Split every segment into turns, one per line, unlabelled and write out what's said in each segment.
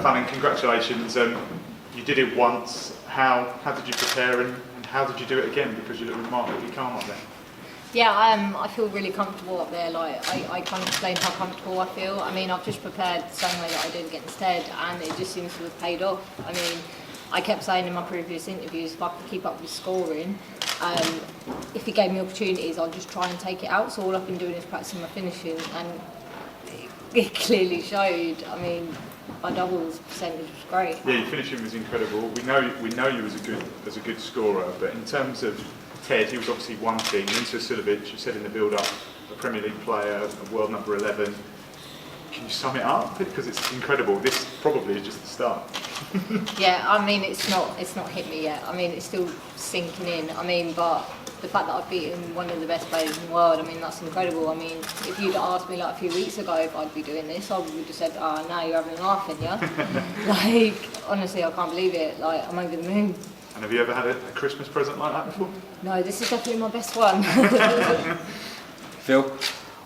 Fallon, congratulations. You did it once. How did you prepare and how did you do it again? Because you look remarkably calm up there.
Yeah, I feel really comfortable up there. Like I can't explain how comfortable I feel. I mean, I've just prepared the same way that I did against Ted, and it just seems to have paid off. I mean, I kept saying in my previous interviews, if I could keep up with scoring, if he gave me opportunities, I'd just try and take it out. So all I've been doing is practicing my finishing, and it clearly showed. I mean, my doubles percentage was great.
Yeah, your finishing was incredible. We know you as a good scorer, but in terms of Ted, he was obviously one thing. Mensur Suljovic, you said in the build-up, a Premier League player, a world number 11. Can you sum it up? Because it's incredible. This probably is just the start.
Yeah, I mean, it's not hit me yet. I mean, it's still sinking in. I mean, but the fact that I've beaten one of the best players in the world, I mean, that's incredible. I mean, if you'd asked me like a few weeks ago if I'd be doing this, I would have just said, "Oh, now you're having a laugh, aren't you?" Like, honestly, I can't believe it. Like, I'm over the moon.
And have you ever had a Christmas present like that before?
No, this is definitely my best one.
Phil?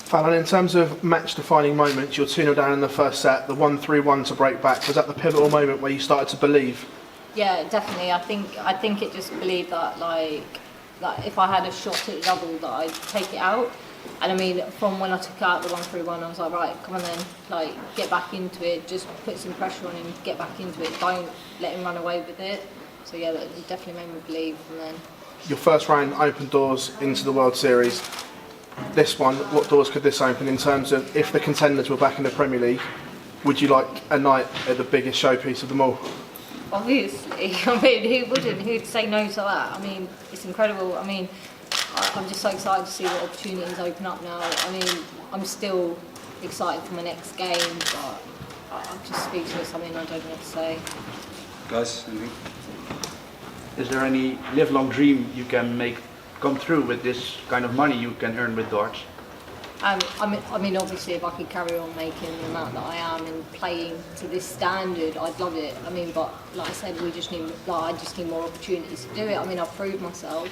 Fallon, in terms of match-defining moments, you're 2-0 down in the first set, the 1-3-1 to break back. Was that the pivotal moment where you started to believe?
Yeah, definitely. I think it just believed that like if I had a shot at the double that I'd take it out. And I mean, from when I took out the 1-3-1, I was like, right, come on then, like get back into it, just put some pressure on him, get back into it, don't let him run away with it. So yeah, that definitely made me believe from then.
Your first round opened doors into the World Series. This one, what doors could this open in terms of if the contenders were back in the Premier League? Would you like a night at the biggest showpiece of them all?
Obviously, I mean, who wouldn't? Who'd say no to that? I mean, it's incredible. I mean, I'm just so excited to see what opportunities open up now. I mean, I'm still excited for my next game, but I'm just speechless. I mean, I don't know what to say.
Guys, anything?
Is there any lifelong dream you can make come true with this kind of money you can earn with darts?
I mean, obviously, if I could carry on making the amount that I am and playing to this standard, I'd love it. I mean, but like I said, I just need more opportunities to do it. I mean, I've proved myself.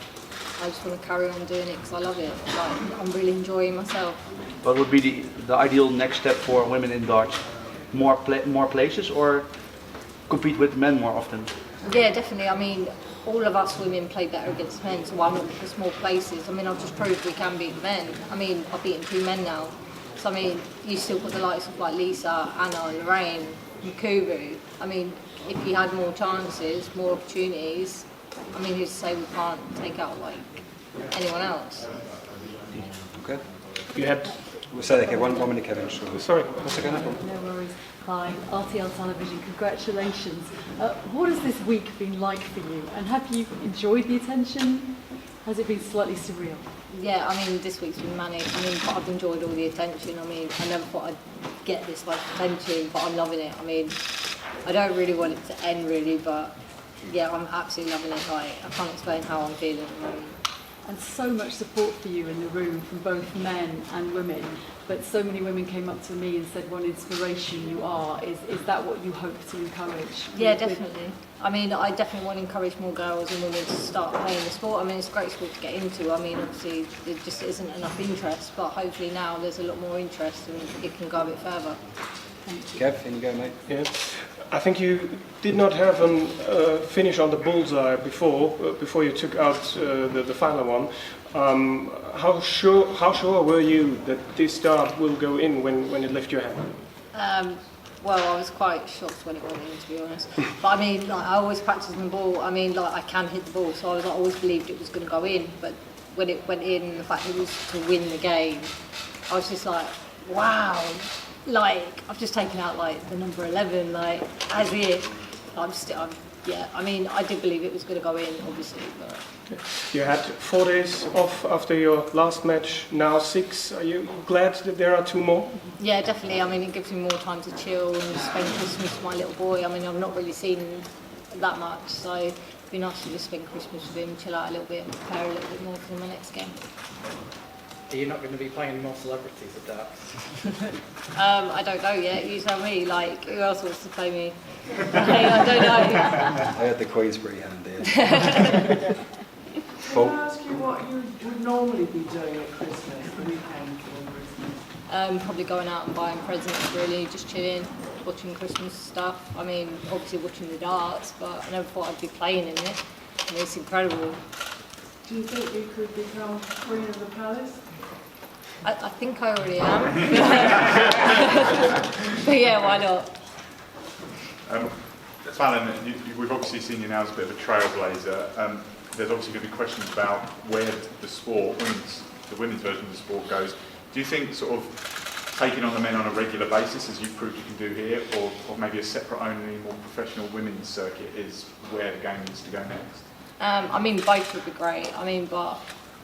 I just want to carry on doing it because I love it. Like, I'm really enjoying myself.
What would be the ideal next step for women in darts? More places or compete with men more often?
Yeah, definitely. I mean, all of us women play better against men, so why not just more places? I mean, I've just proved we can beat men. I mean, I've beaten 2 men now. So, I mean, you still got the likes of like Lisa, Anna, Lorraine, Mukuru. I mean, if you had more chances, more opportunities, I mean, who's to say we can't take out like anyone else?
Okay.
You had...
We'll say okay, one minute, Kevin.
Sorry.
What's going to happen?
No worries. Hi, RTL Television, congratulations. What has this week been like for you? And have you enjoyed the attention? Has it been slightly surreal?
Yeah, I mean, this week's been manic. I mean, but I've enjoyed all the attention. I mean, I never thought I'd get this much attention, but I'm loving it. I mean, I don't really want it to end, really, but yeah, I'm absolutely loving it. Like, I can't explain how I'm feeling at the moment.
And so much support for you in the room from both men and women, but so many women came up to me and said what an inspiration you are. Is that what you hope to encourage?
Yeah, definitely. I mean, I definitely want to encourage more girls and women to start playing the sport. I mean, it's a great sport to get into. I mean, obviously, there just isn't enough interest, but hopefully now there's a lot more interest and it can go a bit further.
Kev, in you go, mate.
Yeah. I think you did not have a finish on the bullseye before you took out the final one. How sure were you that this dart will go in when it left your hand?
Well, I was quite shocked when it went in, to be honest. But I mean, like, I always practice the ball. I mean, like, I can hit the ball, so I always believed it was going to go in. But when it went in, the fact it was to win the game, I was just like, wow. Like, I've just taken out like the number 11, like, as it. Yeah, I mean, I did believe it was going to go in, obviously, but...
You had 4 days off after your last match, now 6. Are you glad that there are 2 more?
Yeah, definitely. I mean, it gives me more time to chill and spend Christmas with my little boy. I mean, I've not really seen him that much, so it'd be nice to just spend Christmas with him, chill out a little bit and prepare a little bit more for my next game.
Are you not going to be playing more celebrities at darts?
I don't know yet. You tell me. Like, who else wants to play me? I don't know.
I had the Queensbury hand there.
Can I ask you what you would normally be doing at Christmas, the weekend for Christmas?
Probably going out and buying presents, really, just chilling. watching Christmas stuff. I mean, obviously watching the darts, but I never thought I'd be playing in it. I mean, it's incredible.
Do you think you could become Queen of the Palace?
I think I already am. But yeah, why not?
Fallon, we've obviously seen you now as a bit of a trailblazer. There's obviously going to be questions about where the sport, the women's version of the sport goes. Do you think sort of taking on the men on a regular basis, as you've proved you can do here, or maybe a separate only, more professional women's circuit is where the game needs to go next?
I mean, both would be great. I mean, but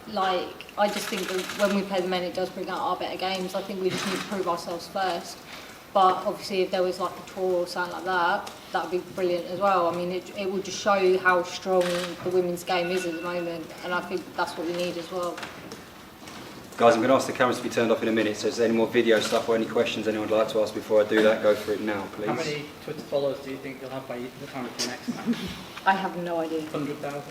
like, I just think that when we play the men, it does bring out our better games. I think we just need to prove ourselves first. But obviously, if there was like a tour or something like that, that would be brilliant as well. I mean, it would just show you how strong the women's game is at the moment, and I think that's what we need as well.
Guys, I'm going to ask the cameras to be turned off in a minute, so is there any more video stuff or any questions anyone would like to ask before I do that? Go for it now, please.
How many Twitter followers do you think you'll have by the time of the next match?
I have no idea.
100,000?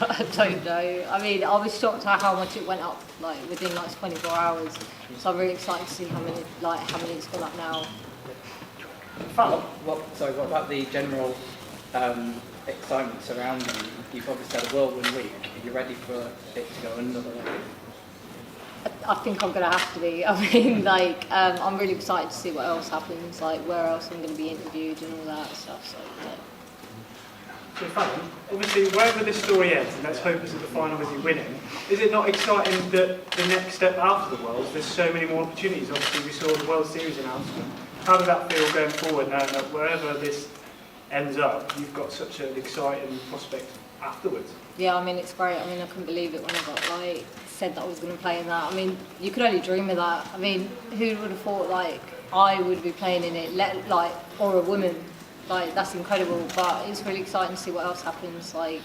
I don't know. I mean, I was shocked at how much it went up, like within like 24 hours. So I'm really excited to see how many it's gone up now.
What about the general excitement surrounding you? You've obviously had a whirlwind week. Are you ready for it to go another level?
I think I'm going to have to be. I mean, like, I'm really excited to see what else happens, like where else I'm going to be interviewed and all that stuff. So, yeah.
So Fallon, obviously wherever this story ends, and let's hope it's at the final with you winning, is it not exciting that the next step after the Worlds, there's so many more opportunities? Obviously we saw the World Series announcement. How does that feel going forward now that wherever this ends up, you've got such an exciting prospect afterwards?
Yeah, I mean, it's great. I mean, I couldn't believe it when I got, like, said that I was going to play in that. I mean, you could only dream of that. I mean, who would have thought, like, I would be playing in it, or a woman? Like, that's incredible, but it's really exciting to see what else happens, like,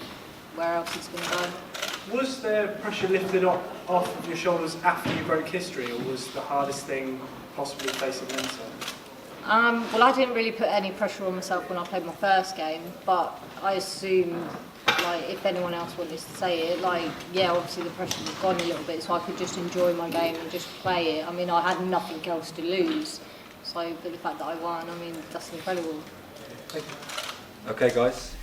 where else it's going to go.
Was there pressure lifted off of your shoulders after you broke history, or was the hardest thing possibly facing Mensur?
Well, I didn't really put any pressure on myself when I played my first game, but I assumed, like, if anyone else wanted to say it, like, yeah, obviously the pressure was gone a little bit, so I could just enjoy my game and just play it. I mean, I had nothing else to lose, so, but the fact that I won, I mean, that's incredible.
Okay, guys.